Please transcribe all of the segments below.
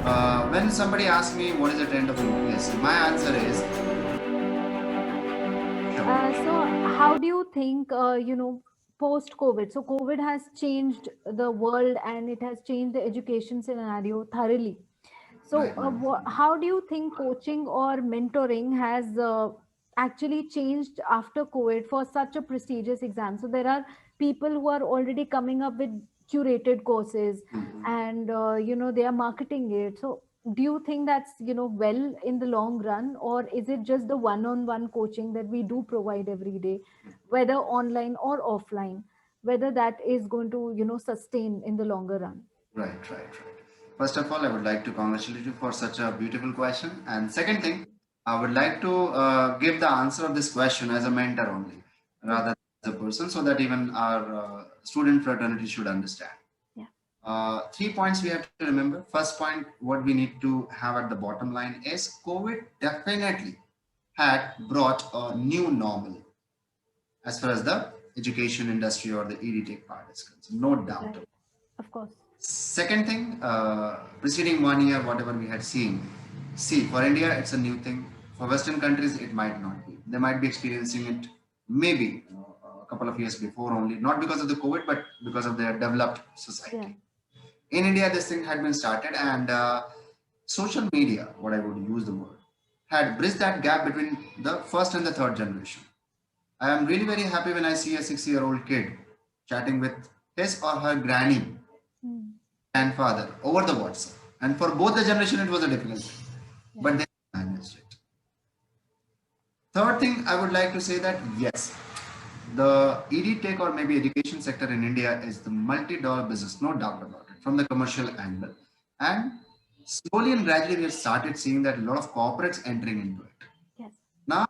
When somebody asks me what is the trend of UPSC, my answer is sure. So how do you think, post COVID? So COVID has changed the world and it has changed the education scenario thoroughly. So, Right, right. how do you think coaching or mentoring has actually changed after COVID for such a prestigious exam? So, there are people who are already coming up with curated courses, and they are marketing it. So, do you think that's well in the long run, or is it just the one-on-one coaching that we do provide every day, whether online or offline? Whether that is going to sustain in the longer run? Right, right, right. First of all, I would like to congratulate you for such a beautiful question. And second thing, I would like to give the answer of this question as a mentor only, Yeah, rather than as a person, so that even our student fraternity should understand. yeah, 3 points we have to remember. First point, what we need to have at the bottom line is COVID definitely had brought a new normal as far as the education industry or the EdTech part is concerned. No doubt. right. Of course. Second thing, preceding 1 year, whatever we had seen, see, for India, it's a new thing. For Western countries, it might not be. They might be experiencing it maybe a couple of years before only, not because of the COVID, but because of their developed Yeah. society. In India, this thing had been started, and social media, what I would use the word, had bridged that gap between the first and the third generation. I am really very happy when I see a 6-year-old kid chatting with his or her granny Mm. grandfather over the WhatsApp. And for both the generation, it was a difficult thing, Yeah. but they managed it. Third thing, I would like to say that yes, the EdTech or maybe education sector in India is the multi-dollar business, no doubt about it, from the commercial angle. And slowly and gradually, we have started seeing that a lot of corporates entering into it. Yes. Now,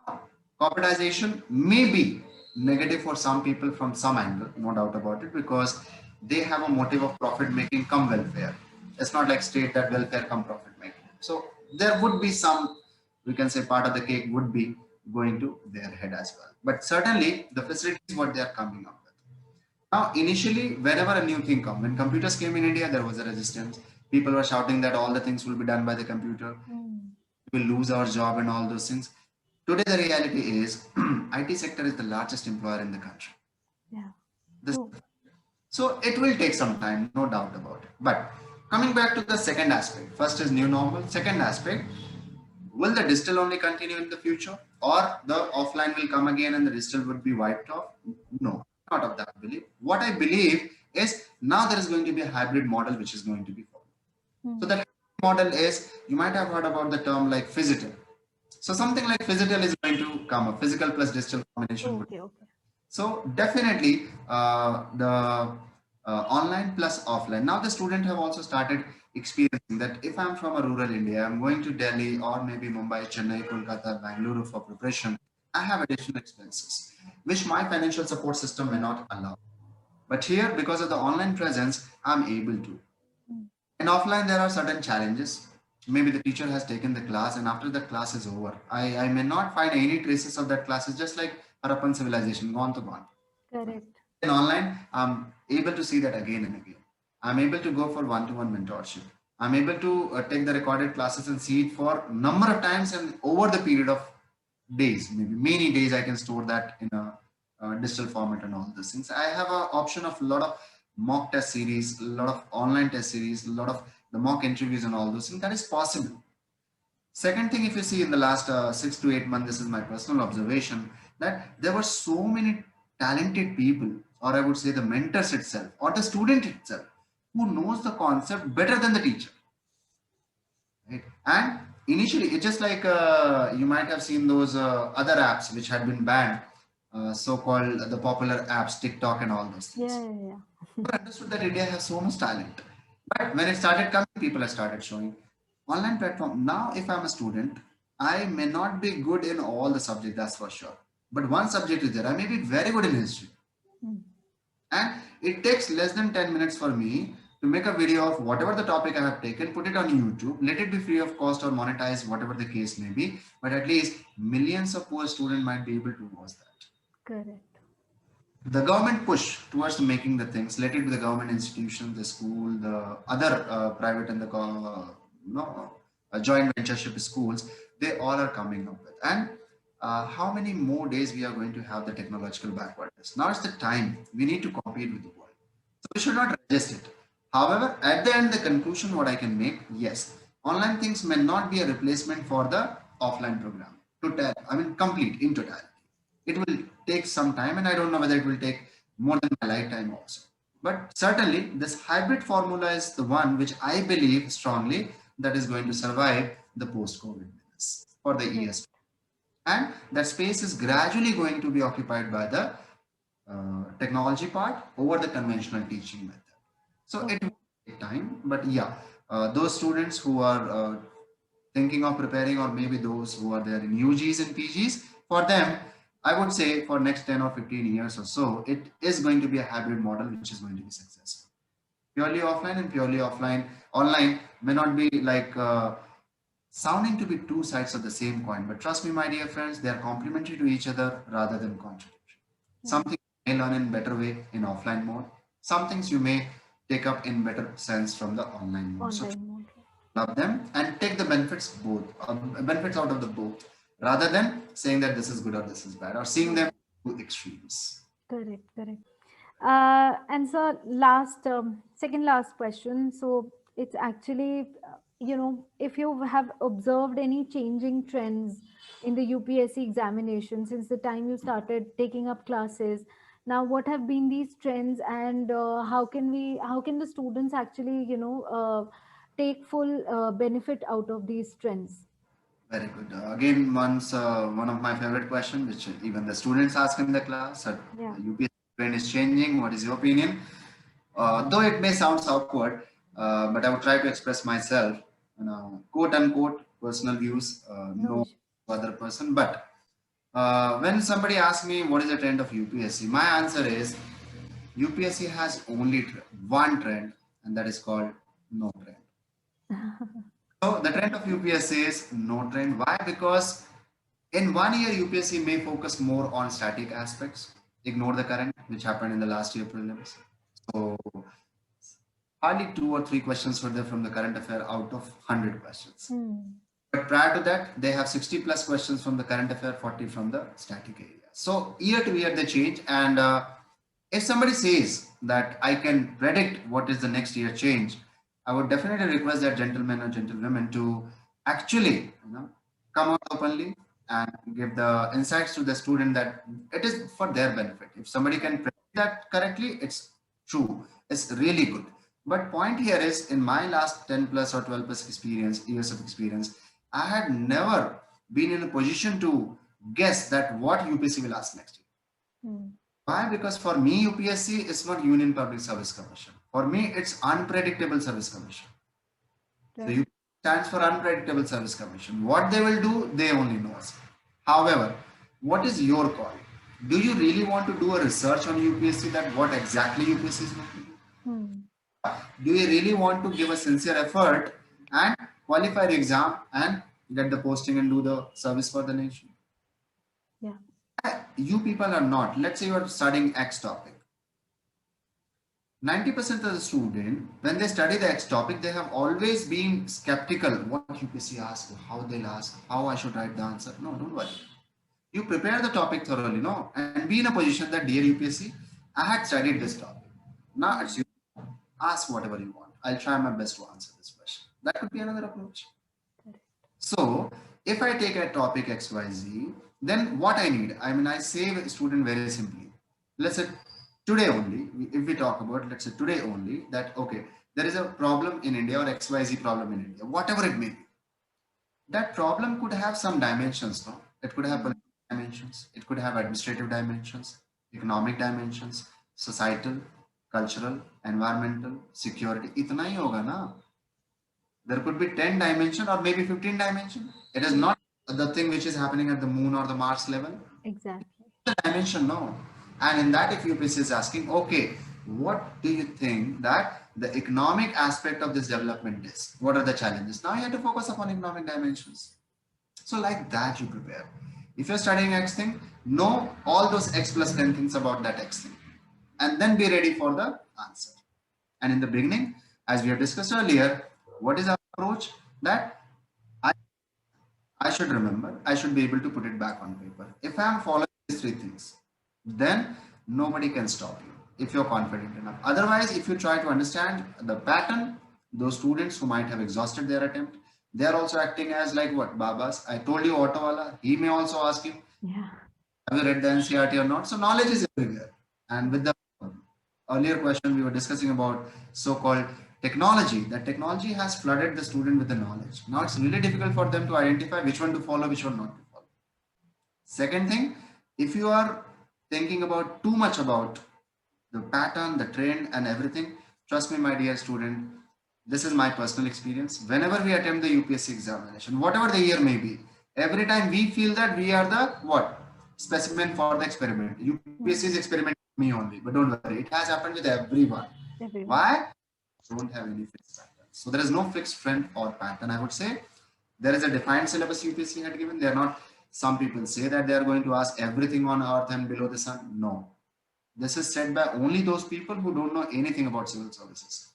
corporatization may be negative for some people from some angle, no doubt about it, because they have a motive of profit making come welfare. It's not like state that welfare come profit making. So there would be some, we can say part of the cake would be going to their head as well. But certainly the facilities what they are coming up with. Now, initially, whenever a new thing come, when computers came in India, there was a resistance. People were shouting that all the things will be done by the computer, Mm. we will lose our job and all those things. Today, the reality is IT sector is the largest employer in the country. Yeah. This, True. so it will take some time, no doubt about it. But coming back to the second aspect, first is new normal. Second aspect, will the digital only continue in the future, or the offline will come again and the digital would be wiped off? No, not of that belief. What I believe is now there is going to be a hybrid model which is going to be followed. So Mm. that model is, you might have heard about the term like physical. So something like physical is going to come up. Physical plus digital combination would. Okay. Okay. So definitely the online plus offline. Now the student have also started experiencing that if I'm from a rural India, I'm going to Delhi or maybe Mumbai, Chennai, Kolkata, Bangalore for preparation. I have additional expenses, which my financial support system may not allow. But here, because of the online presence, I'm able to. Mm. In offline, there are certain challenges. Maybe the teacher has taken the class, and after the class is over, I may not find any traces of that class. It's just like Harappan civilization, gone to gone. Correct. In online, I'm able to see that again and again. I'm able to go for one-to-one mentorship. I'm able to take the recorded classes and see it for number of times and over the period of days, maybe many days. I can store that in a digital format and all those things. I have an option of a lot of mock test series, a lot of online test series, a lot of the mock interviews and all those things. That is possible. Second thing, if you see in the last 6 to 8 months, this is my personal observation that there were so many talented people, or I would say the mentors itself, or the student itself, who knows the concept better than the teacher. Right? And initially, it's just like you might have seen those other apps which had been banned, so-called the popular apps, TikTok and all those Yeah. things. Yeah. Yeah. People understood that India has so much talent. But when it started coming, people have started showing online platform. Now, if I'm a student, I may not be good in all the subjects, that's for sure. But one subject is there. I may be very good in history. Mm. And it takes less than 10 minutes for me to make a video of whatever the topic I have taken, put it on YouTube, let it be free of cost or monetize, whatever the case may be. But at least millions of poor students might be able to watch that. Correct. The government push towards making the things, let it be the government institution, the school, the other private and the joint ventureship schools, they all are coming up with. And how many more days we are going to have the technological backwardness? Now it's the time we need to compete with the world. So we should not resist it. However, at the end, the conclusion what I can make, yes, online things may not be a replacement for the offline program. Complete in totality. It will take some time, and I don't know whether it will take more than my lifetime also. But certainly, this hybrid formula is the one which I believe strongly that is going to survive the post-COVID business for the years. And that space is gradually going to be occupied by the technology part over the conventional teaching method. So it will take time, but yeah, those students who are thinking of preparing, or maybe those who are there in UGs and PGs, for them, I would say for next 10 or 15 years or so, it is going to be a hybrid model which is going to be successful. Purely offline and purely offline, online may not be like sounding to be two sides of the same coin, but trust me, my dear friends, they are complementary to each other rather than contradictory. Something you may learn in better way in offline mode. Some things you may take up in better sense from the online mode. So Online mode. love them and take the benefits both, benefits out of the both, rather than saying that this is good or this is bad, or seeing them to extremes. Correct, correct. And so second last question. So it's actually, if you have observed any changing trends in the UPSC examination since the time you started taking up classes, now what have been these trends, and how can the students actually, take full benefit out of these trends? Very good. Again, once one of my favorite question, which even the students ask in the class, Yeah. UPSC trend is changing. What is your opinion? Though it may sound awkward, but I would try to express myself, quote unquote, personal views, No no issue. other person. But when somebody asks me what is the trend of UPSC, my answer is UPSC has only one trend, and that is called no trend. So the trend of UPSC is no trend. Why? Because in 1 year, UPSC may focus more on static aspects, ignore the current, which happened in the last year prelims. So hardly 2 or 3 questions were there from the current affair out of 100 questions. But prior to that, they have 60 plus questions from the current affair, 40 from the static area. So year to year they change. And if somebody says that I can predict what is the next year change, I would definitely request that gentlemen or gentlewomen to actually come out openly and give the insights to the student that it is for their benefit. If somebody can predict that correctly, it's true. It's really good. But point here is, in my last 10 plus or 12 plus years of experience, I had never been in a position to guess that what UPSC will ask next year. Why? Because for me, UPSC is not Union Public Service Commission. For me, it's Unpredictable Service Commission. So UPSC stands for Unpredictable Service Commission. What they will do, they only know. However, what is your call? Do you really want to do a research on UPSC, that what exactly UPSC is going to do? Do you really want to give a sincere effort and qualify the exam and get the posting and do the service for the nation? Yeah. You people are not. Let's say you are studying X topic. 90% of the student, when they study the X topic, they have always been skeptical. What UPSC asks, how they'll ask, how I should write the answer. No, don't worry. You prepare the topic thoroughly, and be in a position that, dear UPSC, I had studied this topic. Now it's you. Ask whatever you want. I'll try my best to answer this question. That could be another approach. So if I take a topic XYZ, then what I need, I say a student very simply. Let's say today only, if we talk about, let's say today only, that, okay, there is a problem in India, or XYZ problem in India, whatever it may be. That problem could have some dimensions, no? It could have political dimensions, it could have administrative dimensions, economic dimensions, societal, cultural, environmental, security. Itna hi hoga na. There could be 10 dimension or maybe 15 dimension. It is not the thing which is happening at the moon or the Mars level. Exactly. The dimension, no. And in that, if UPSC is asking, okay, what do you think that the economic aspect of this development is? What are the challenges? Now you have to focus upon economic dimensions. So like that you prepare. If you're studying X thing, know all those X plus 10 things about that X thing. And then be ready for the answer. And in the beginning, as we have discussed earlier, what is our approach? that I, I should remember, I should be able to put it back on paper. If I'm following these three things, then nobody can stop you if you're confident enough. Otherwise, if you try to understand the pattern, those students who might have exhausted their attempt, they are also acting as like what Babas. I told you, Autowala. He may also ask you, Yeah. have you read the NCRT or not? So knowledge is everywhere. And with the earlier question we were discussing about so-called technology, that technology has flooded the student with the knowledge. Now it's really difficult for them to identify which one to follow, which one not to follow. Second thing, if you are thinking about too much about the pattern, the trend, and everything, trust me, my dear student, this is my personal experience. Whenever we attempt the UPSC examination, whatever the year may be, every time we feel that we are the what? Specimen for the experiment. UPSC is experiment me only, but don't worry, it has happened with everyone. Everyone. Why? Don't have any fixed pattern. So there is no fixed trend or pattern. I would say there is a defined syllabus UPSC had given. They are not. Some people say that they are going to ask everything on earth and below the sun. No, this is said by only those people who don't know anything about civil services.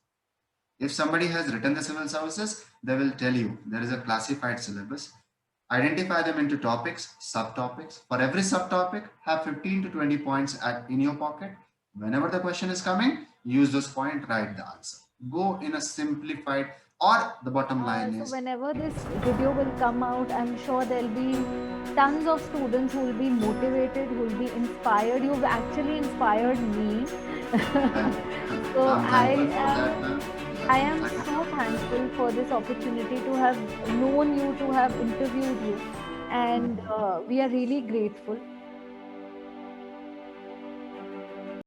If somebody has written the civil services, they will tell you there is a classified syllabus. Identify them into topics, subtopics. For every subtopic, have 15 to 20 points in your pocket. Whenever the question is coming, use those points, write the answer. Go in a simplified, or the bottom line So is, whenever this video will come out, I'm sure there'll be tons of students who will be motivated, who will be inspired. You've actually inspired me. So I'm I thankful for that. am I am so thankful for this opportunity to have known you, to have interviewed you, and we are really grateful.